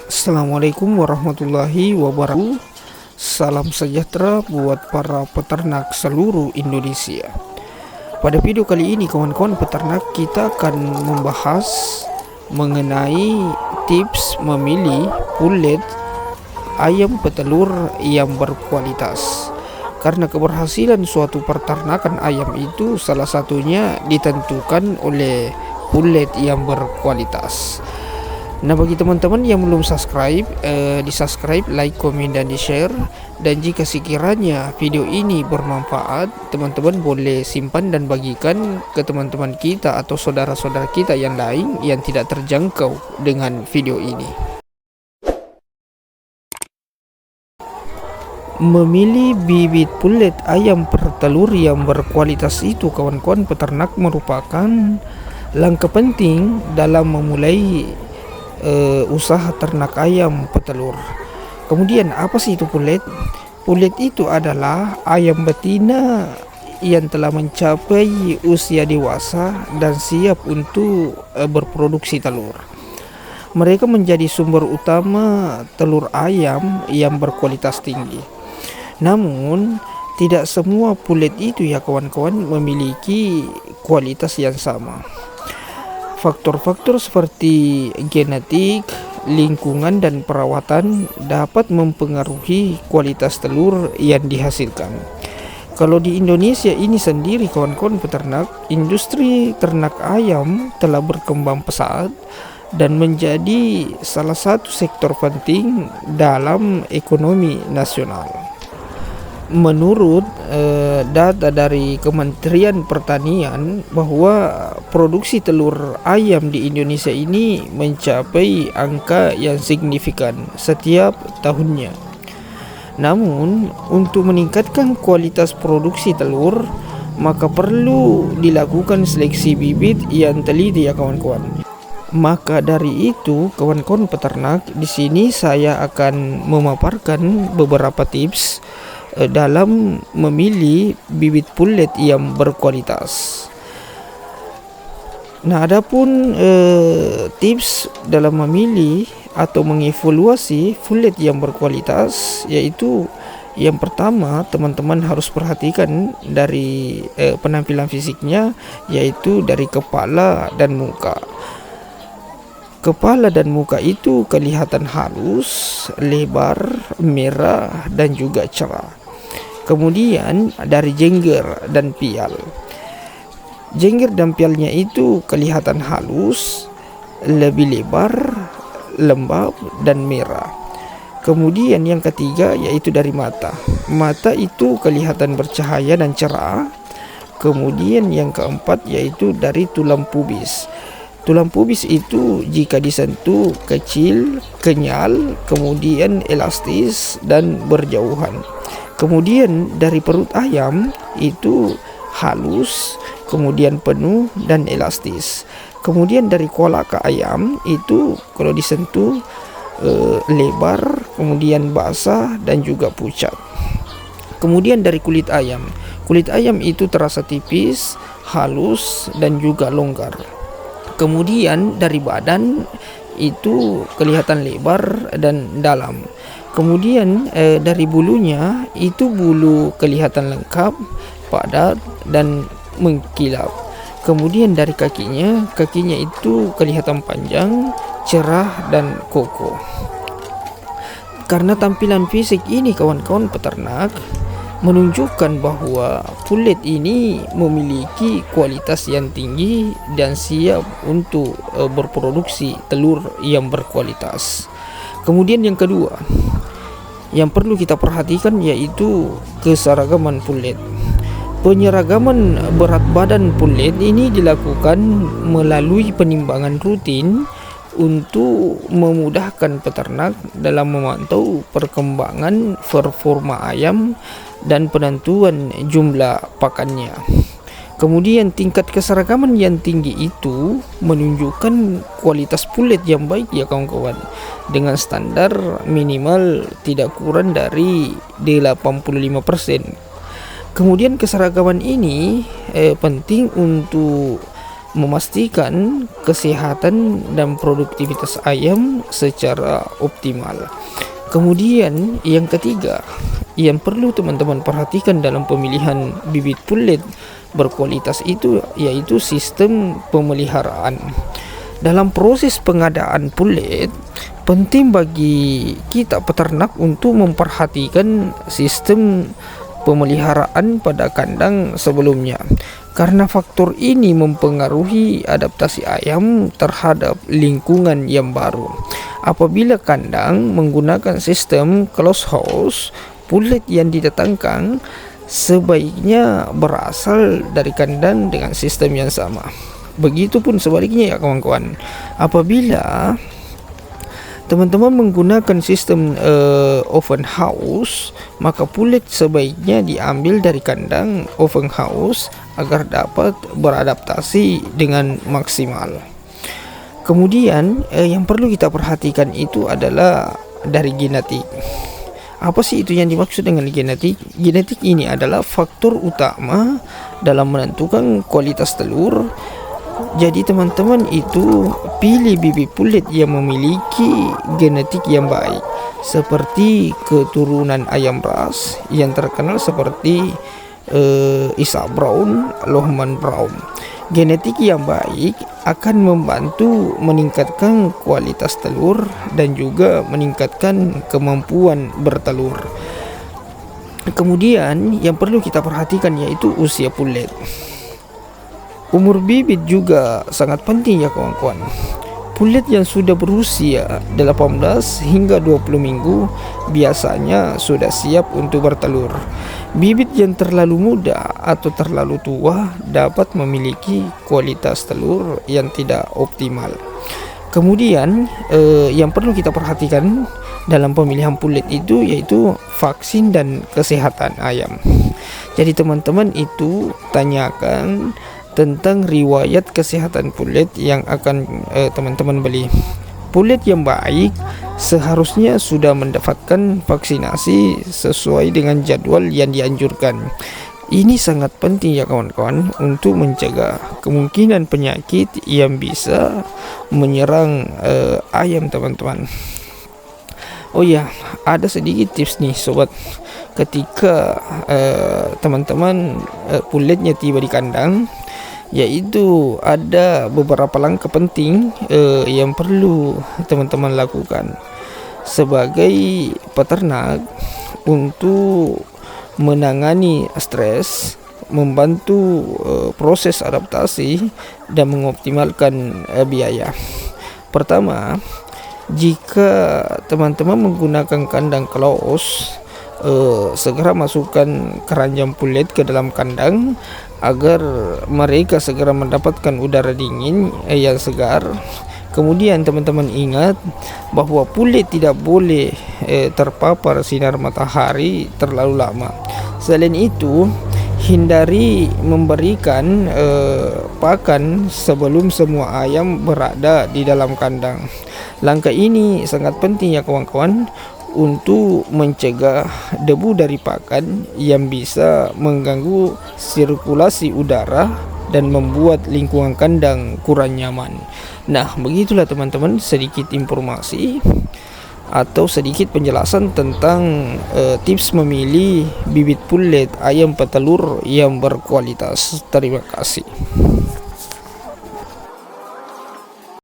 Assalamualaikum warahmatullahi wabarakatuh. Salam sejahtera buat para peternak seluruh Indonesia. Pada video kali ini kawan-kawan peternak, kita akan membahas mengenai tips memilih pullet ayam petelur yang berkualitas. Karena keberhasilan suatu peternakan ayam itu salah satunya ditentukan oleh pullet yang berkualitas. Nah, bagi teman-teman yang belum subscribe, di-subscribe, like, komen, dan di-share. Dan jika sekiranya video ini bermanfaat, teman-teman boleh simpan dan bagikan ke teman-teman kita atau saudara-saudara kita yang lain yang tidak terjangkau dengan video ini. Memilih bibit pullet ayam petelur yang berkualitas itu, kawan-kawan peternak, merupakan langkah penting dalam memulai usaha ternak ayam petelur. Kemudian apa sih itu pullet? Pullet itu adalah ayam betina yang telah mencapai usia dewasa dan siap untuk berproduksi telur. Mereka menjadi sumber utama telur ayam yang berkualitas tinggi. Namun tidak semua pullet itu ya kawan-kawan memiliki kualitas yang sama. Faktor-faktor seperti genetik, lingkungan, dan perawatan dapat mempengaruhi kualitas telur yang dihasilkan. Kalau di Indonesia ini sendiri kawan-kawan peternak, industri ternak ayam telah berkembang pesat dan menjadi salah satu sektor penting dalam ekonomi nasional. Menurut data dari Kementerian Pertanian, bahwa produksi telur ayam di Indonesia ini mencapai angka yang signifikan setiap tahunnya. Namun, untuk meningkatkan kualitas produksi telur, maka perlu dilakukan seleksi bibit yang teliti ya kawan-kawan. Maka dari itu, kawan-kawan peternak, di sini saya akan memaparkan beberapa tips dalam memilih bibit pullet yang berkualitas. Nah, adapun tips dalam memilih atau mengevaluasi pullet yang berkualitas, yaitu yang pertama teman-teman harus perhatikan dari penampilan fisiknya, yaitu dari kepala dan muka. Kepala dan muka itu kelihatan halus, lebar, merah, dan juga cerah. Kemudian dari jengger dan pial. Jengger dan pialnya itu kelihatan halus, lebih lebar, lembab, dan merah. Kemudian yang ketiga yaitu dari mata. Mata itu kelihatan bercahaya dan cerah. Kemudian yang keempat yaitu dari tulang pubis. Tulang pubis itu jika disentuh kecil, kenyal, kemudian elastis dan berjauhan. Kemudian dari perut ayam itu halus, kemudian penuh dan elastis. Kemudian dari kolaka ayam itu kalau disentuh lebar, kemudian basah dan juga pucat. Kemudian dari kulit ayam. Kulit ayam itu terasa tipis, halus dan juga longgar. Kemudian dari badan itu kelihatan lebar dan dalam. Kemudian dari bulunya itu bulu kelihatan lengkap, padat dan mengkilap. Kemudian dari kakinya itu kelihatan panjang, cerah dan kokoh. Karena tampilan fisik ini kawan-kawan peternak menunjukkan bahwa pullet ini memiliki kualitas yang tinggi dan siap untuk berproduksi telur yang berkualitas. Kemudian yang kedua yang perlu kita perhatikan yaitu keseragaman pullet. Penyeragaman berat badan pullet ini dilakukan melalui penimbangan rutin untuk memudahkan peternak dalam memantau perkembangan performa ayam dan penentuan jumlah pakannya. Kemudian tingkat keseragaman yang tinggi itu menunjukkan kualitas pullet yang baik ya kawan-kawan, dengan standar minimal tidak kurang dari 85%. Kemudian keseragaman ini penting untuk memastikan kesehatan dan produktivitas ayam secara optimal. Kemudian yang ketiga yang perlu teman-teman perhatikan dalam pemilihan bibit pullet berkualitas itu yaitu sistem pemeliharaan. Dalam proses pengadaan pullet, penting bagi kita peternak untuk memperhatikan sistem pemeliharaan pada kandang sebelumnya, karena faktor ini mempengaruhi adaptasi ayam terhadap lingkungan yang baru. Apabila kandang menggunakan sistem closed house, pullet yang didatangkan sebaiknya berasal dari kandang dengan sistem yang sama. Begitupun sebaliknya ya kawan-kawan. Apabila teman-teman menggunakan sistem open house, maka pullet sebaiknya diambil dari kandang open house agar dapat beradaptasi dengan maksimal. Kemudian yang perlu kita perhatikan itu adalah dari genetik. Apa sih itu yang dimaksud dengan genetik? Genetik ini adalah faktor utama dalam menentukan kualitas telur. Jadi teman-teman itu pilih bibit pullet yang memiliki genetik yang baik, seperti keturunan ayam ras yang terkenal seperti Isa Brown, Lohman Brown. Genetik yang baik akan membantu meningkatkan kualitas telur dan juga meningkatkan kemampuan bertelur. Kemudian yang perlu kita perhatikan yaitu usia pullet. Umur bibit juga sangat penting ya kawan-kawan. Pullet yang sudah berusia 18 hingga 20 minggu biasanya sudah siap untuk bertelur. Bibit yang terlalu muda atau terlalu tua dapat memiliki kualitas telur yang tidak optimal. Kemudian yang perlu kita perhatikan dalam pemilihan pullet itu yaitu vaksin dan kesehatan ayam. Jadi teman-teman itu tanyakan tentang riwayat kesehatan pullet yang akan teman-teman beli. Pullet yang baik seharusnya sudah mendapatkan vaksinasi sesuai dengan jadwal yang dianjurkan. Ini sangat penting ya kawan-kawan untuk mencegah kemungkinan penyakit yang bisa menyerang ayam teman-teman. Oh ya, ada sedikit tips nih sobat. Ketika teman-teman pulletnya tiba di kandang, yaitu ada beberapa langkah penting yang perlu teman-teman lakukan sebagai peternak untuk menangani stres, membantu proses adaptasi dan mengoptimalkan biaya. Pertama, jika teman-teman menggunakan kandang close, segera masukkan keranjang pullet ke dalam kandang agar mereka segera mendapatkan udara dingin yang segar. Kemudian teman-teman ingat bahwa pullet tidak boleh terpapar sinar matahari terlalu lama. Selain itu, hindari memberikan pakan sebelum semua ayam berada di dalam kandang. Langkah ini sangat penting ya kawan-kawan untuk mencegah debu dari pakan yang bisa mengganggu sirkulasi udara dan membuat lingkungan kandang kurang nyaman. Nah, begitulah teman-teman sedikit informasi atau sedikit penjelasan tentang tips memilih bibit pullet ayam petelur yang berkualitas. Terima kasih.